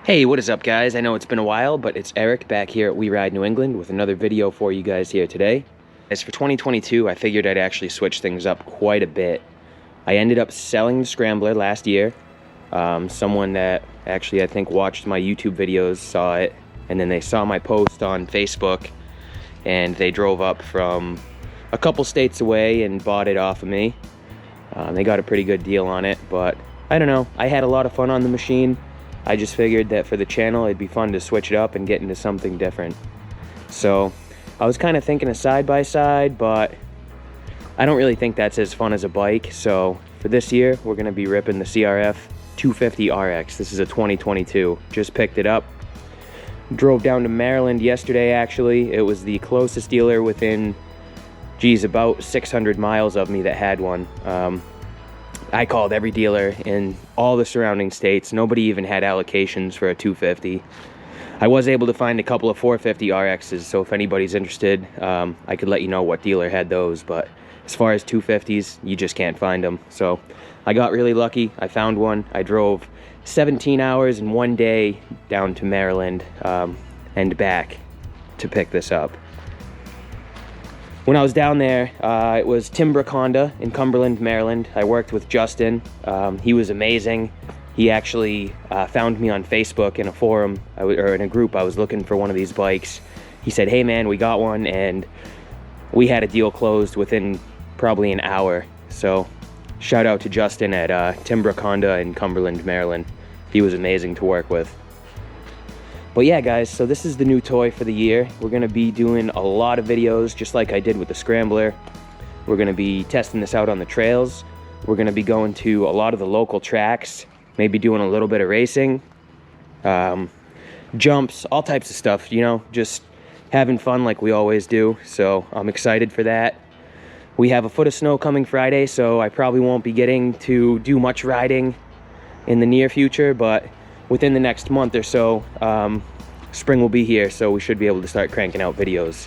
Hey, what is up, guys? I know it's been a while, but it's Eric back here at We Ride New England with another video for you guys here today. As for 2022, I figured I'd actually switch things up quite a bit. I ended up selling the Scrambler last year. Someone that actually I think watched my YouTube videos saw it, and then they saw my post on Facebook, and they drove up from a couple states away and bought it off of me. They got a pretty good deal on it, but I don't know. I had a lot of fun on the machine. I just figured that for the channel, it'd be fun to switch it up and get into something different. So I was kind of thinking a side-by-side, but I don't really think that's as fun as a bike. So for this year, we're gonna be ripping the CRF250RX. This is a 2022, just picked it up. Drove down to Maryland yesterday, actually. It was the closest dealer within, geez, about 600 miles of me that had one. I called every dealer in all the surrounding states. Nobody even had allocations for a 250. I was able to find a couple of 450 RXs, so if anybody's interested, I could let you know what dealer had those, but as far as 250s, you just can't find them. So I got really lucky. I found one. I drove 17 hours in one day down to Maryland and back to pick this up. When I was down there, it was Timbrook Honda in Cumberland, Maryland. I worked with Justin. He was amazing. He actually found me on Facebook in a forum, or in a group. I was looking for one of these bikes. He said, "Hey man, we got one," and we had a deal closed within probably an hour. So shout out to Justin at Timbrook Honda in Cumberland, Maryland. He was amazing to work with. But yeah, guys, so this is the new toy for the year. We're gonna be doing a lot of videos, just like I did with the Scrambler. We're gonna be testing this out on the trails. We're gonna be going to a lot of the local tracks, maybe doing a little bit of racing, jumps, all types of stuff, you know, just having fun like we always do. So I'm excited for that. We have a foot of snow coming Friday, so I probably won't be getting to do much riding in the near future, but within the next month or so, spring will be here, so we should be able to start cranking out videos.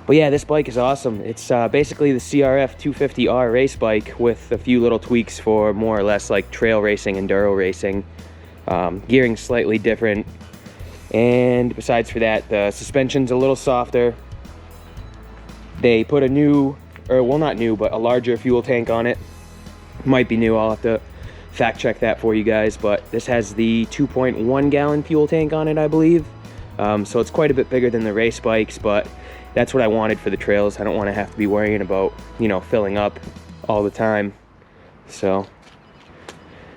But yeah, this bike is awesome. It's basically the CRF250R race bike with a few little tweaks for more or less like trail racing, enduro racing. Gearing's slightly different, and besides for that, the suspension's a little softer. They put a new, or well, not new, but a larger fuel tank on it. Might be new, I'll have to fact check that for you guys, but this has the 2.1 gallon fuel tank on it, I believe. So it's quite a bit bigger than the race bikes, but that's what I wanted for the trails. I don't want to have to be worrying about, you know, filling up all the time. So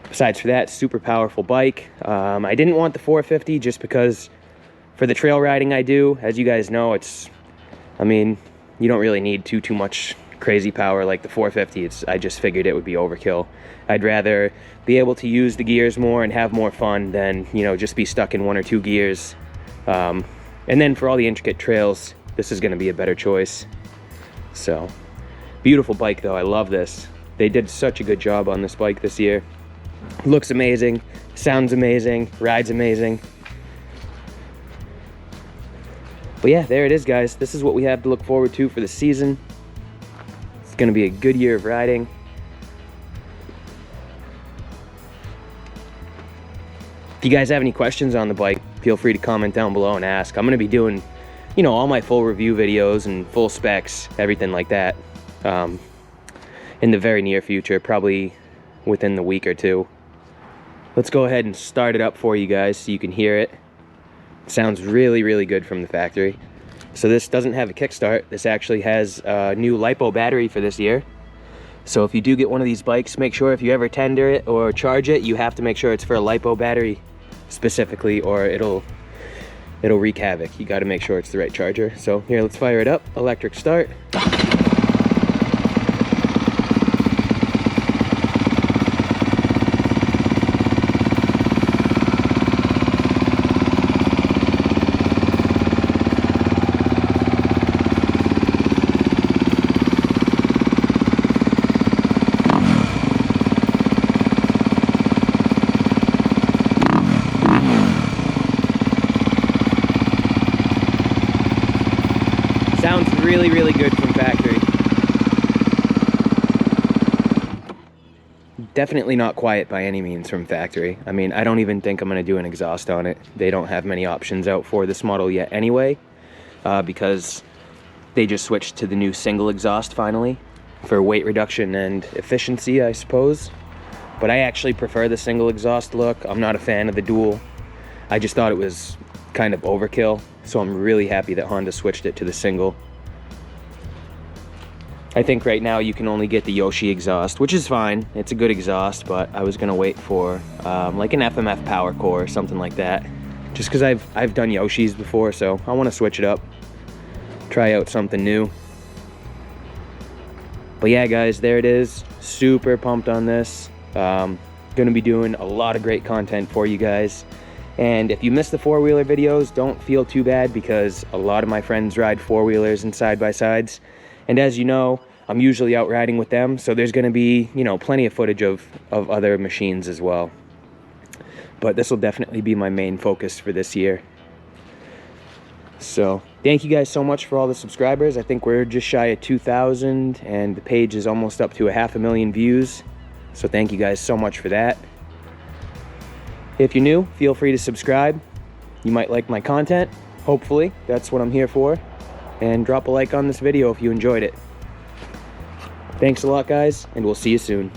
besides for that, super powerful bike. I didn't want the 450 just because for the trail riding I do, as you guys know, I mean, you don't really need too much crazy power like the 450. I just figured it would be overkill. I'd rather be able to use the gears more and have more fun than, you know, just be stuck in one or two gears. And then for all the intricate trails, this is going to be a better choice. So beautiful bike though. I love this. They did such a good job on this bike this year. Looks amazing, sounds amazing, rides amazing. But yeah, there it is, guys. This is what we have to look forward to for the season. It's going to be a good year of riding. If you guys have any questions on the bike, feel free to comment down below and ask. I'm going to be doing, you know, all my full review videos and full specs, everything like that, in the very near future, probably within the week or two. Let's go ahead and start it up for you guys so you can hear it. It sounds really, really good from the factory. So this doesn't have a kickstart. This actually has a new LiPo battery for this year. So if you do get one of these bikes, make sure if you ever tender it or charge it, you have to make sure it's for a LiPo battery specifically, or it'll wreak havoc. You got to make sure it's the right charger. So here, let's fire it up. Electric start. Sounds really, really good from factory. Definitely not quiet by any means from factory. I mean, I don't even think I'm going to do an exhaust on it. They don't have many options out for this model yet anyway, because they just switched to the new single exhaust finally for weight reduction and efficiency, I suppose. But I actually prefer the single exhaust look. I'm not a fan of the dual. I just thought it was kind of overkill, so I'm really happy that Honda switched it to the single. I think right now you can only get the Yoshi exhaust, which is fine. It's a good exhaust, but I was gonna wait for like an FMF Power Core or something like that. Just because I've done Yoshi's before, so I want to switch it up, try out something new. But yeah, guys, there it is. Super pumped on this. Gonna be doing a lot of great content for you guys. And if you missed the four-wheeler videos, don't feel too bad, because a lot of my friends ride four-wheelers and side-by-sides. And as you know, I'm usually out riding with them, so there's going to be, you know, plenty of footage of other machines as well. But this will definitely be my main focus for this year. So thank you guys so much for all the subscribers. I think we're just shy of 2,000, and the page is almost up to 500,000 views. So thank you guys so much for that. If you're new, feel free to subscribe. You might like my content, hopefully. That's what I'm here for. And drop a like on this video if you enjoyed it. Thanks a lot, guys, and we'll see you soon.